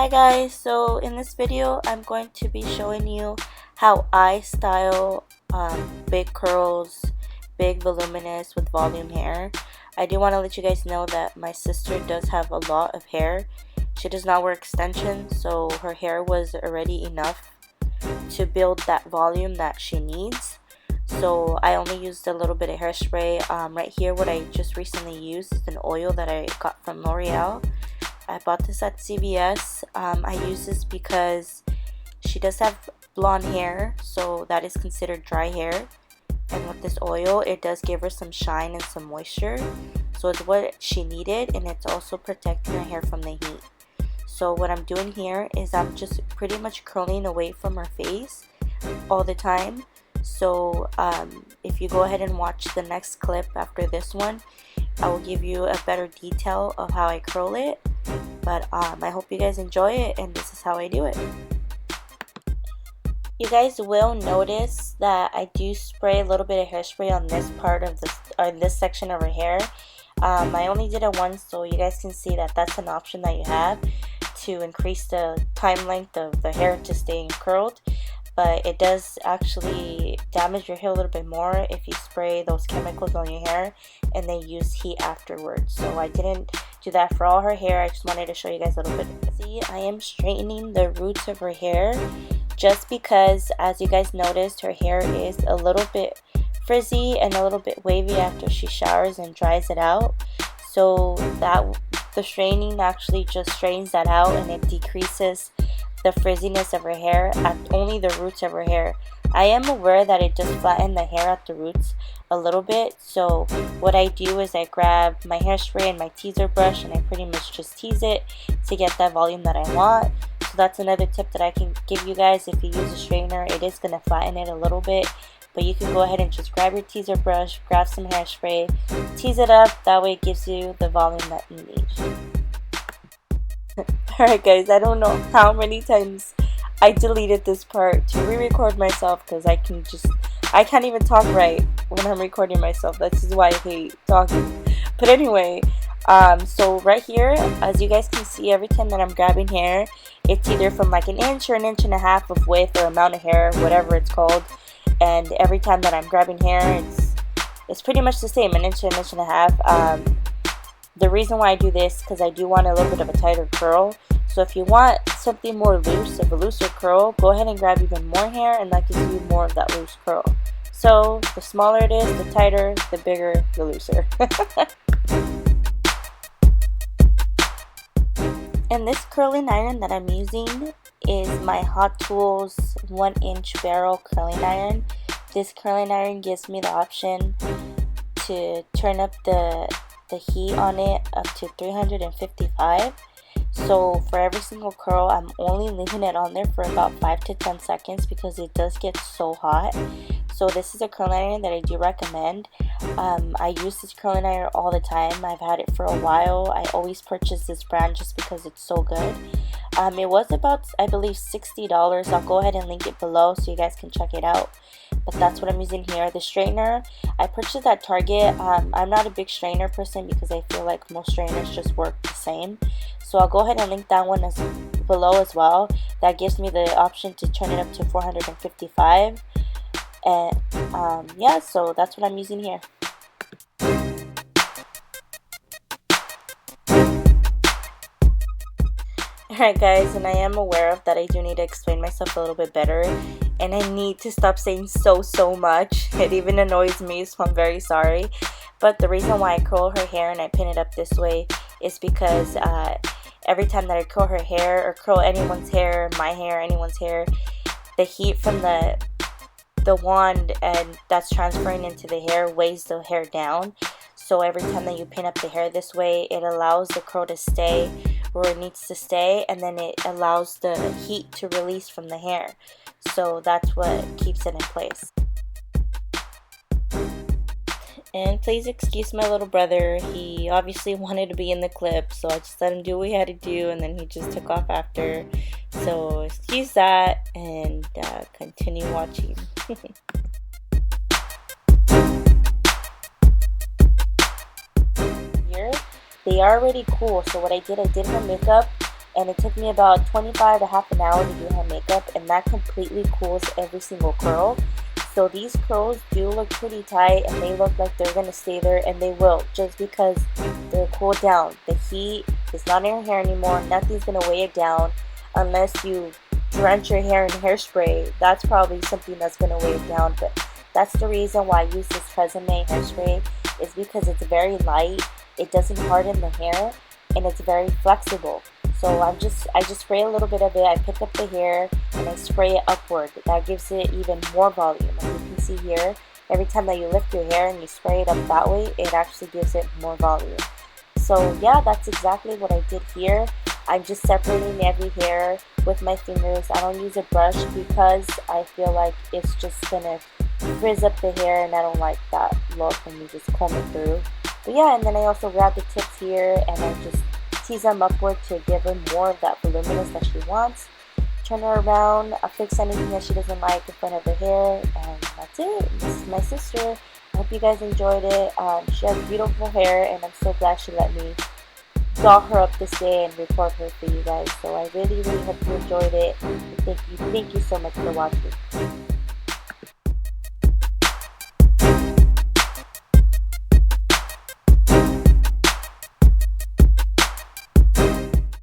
guys, so in this video I'm going to be showing you how I style big curls, big voluminous with volume hair. I do want to let you guys know that my sister does have a lot of hair. She does not wear extensions, so her hair was already enough to build that volume that she needs. So I only used a little bit of hairspray. Right here, what I just recently used is an oil that I got from L'Oreal. I bought this at CVS. I use this because she does have blonde hair, so that is considered dry hair. And with this oil, it does give her some shine and some moisture. So it's what she needed, and it's also protecting her hair from the heat. So what I'm doing here is I'm just pretty much curling away from her face all the time. So if you go ahead and watch the next clip after this one, I will give you a better detail of how I curl it. But I hope you guys enjoy it, and this is how I do it. You guys will notice that I do spray a little bit of hairspray on this part of this section of her hair. I only did it once, so you guys can see that that's an option that you have to increase the time length of the hair to staying curled. But it does actually damage your hair a little bit more if you spray those chemicals on your hair and then use heat afterwards. So I didn't do that for all her hair. I just wanted to show you guys a little bit. See, I am straightening the roots of her hair just because, as you guys noticed, her hair is a little bit frizzy and a little bit wavy after she showers and dries it out. So that the straightening actually just straightens that out, and it decreases the frizziness of her hair at only the roots of her hair. I am aware that it does flatten the hair at the roots a little bit, so what I do is I grab my hairspray and my teaser brush and I pretty much just tease it to get that volume that I want. So that's another tip that I can give you guys. If you use a straightener, it is going to flatten it a little bit, but you can go ahead and just grab your teaser brush, grab some hairspray, tease it up, that way it gives you the volume that you need. Alright guys, I don't know how many times I deleted this part to re-record myself because I can't even talk right when I'm recording myself. This is why I hate talking. But anyway, so right here, as you guys can see, every time that I'm grabbing hair, it's either from like an inch or an inch and a half of width or amount of hair, whatever it's called. And every time that I'm grabbing hair, it's pretty much the same, an inch and a half. The reason why I do this because I do want a little bit of a tighter curl. So if you want something more loose, of a looser curl, go ahead and grab even more hair, and that gives you more of that loose curl. So the smaller it is, the tighter, the bigger, the looser. And this curling iron that I'm using is my Hot Tools 1-inch barrel curling iron. This curling iron gives me the option to turn up the heat on it up to 355. So for every single curl, I'm only leaving it on there for about 5 to 10 seconds because it does get so hot. So this is a curling iron that I do recommend. I use this curling iron all the time. I've had it for a while. I always purchase this brand just because it's so good. It was about, I believe, $60. I'll go ahead and link it below so you guys can check it out. But that's what I'm using here. The straightener, I purchased at Target. I'm not a big straightener person because I feel like most straighteners just work the same. So I'll go ahead and link that one below as well. That gives me the option to turn it up to 455. And yeah, so that's what I'm using here. Alright guys, and I am aware of that I do need to explain myself a little bit better, and I need to stop saying so much. It even annoys me, so I'm very sorry. But the reason why I curl her hair and I pin it up this way is because every time that I curl her hair or curl anyone's hair, my hair, anyone's hair, the heat from the wand and that's transferring into the hair weighs the hair down. So every time that you pin up the hair this way, it allows the curl to stay where it needs to stay, and then it allows the heat to release from the hair. So that's what keeps it in place. And please excuse my little brother. He obviously wanted to be in the clip, so I just let him do what he had to do, and then he just took off after. So excuse that, and continue watching. Here, they are already cool. So what I did her makeup, and it took me about 25 to half an hour to do her makeup, and that completely cools every single curl. So these curls do look pretty tight, and they look like they're gonna stay there, and they will, just because they're cooled down. The heat is not in your hair anymore. Nothing's gonna weigh it down unless you drench your hair in hairspray. That's probably something that's gonna weigh it down, but that's the reason why I use this TRESemme hairspray, is because it's very light, it doesn't harden the hair, and it's very flexible. So I just spray a little bit of it, I pick up the hair, and I spray it upward. That gives it even more volume. As you can see here, every time that you lift your hair and you spray it up that way, it actually gives it more volume. So yeah, that's exactly what I did here. I'm just separating every hair with my fingers. I don't use a brush because I feel like it's just gonna frizz up the hair, and I don't like that look when you just comb it through. But yeah, and then I also grab the tips here and I just tease them upward to give her more of that voluminous that she wants. Turn her around, I'll fix anything that she doesn't like in front of her hair, and that's it. This is my sister. I hope you guys enjoyed it. She has beautiful hair, and I'm so glad she let me doll her up this day and record her for you guys. So I really hope you enjoyed it. Thank you so much for watching.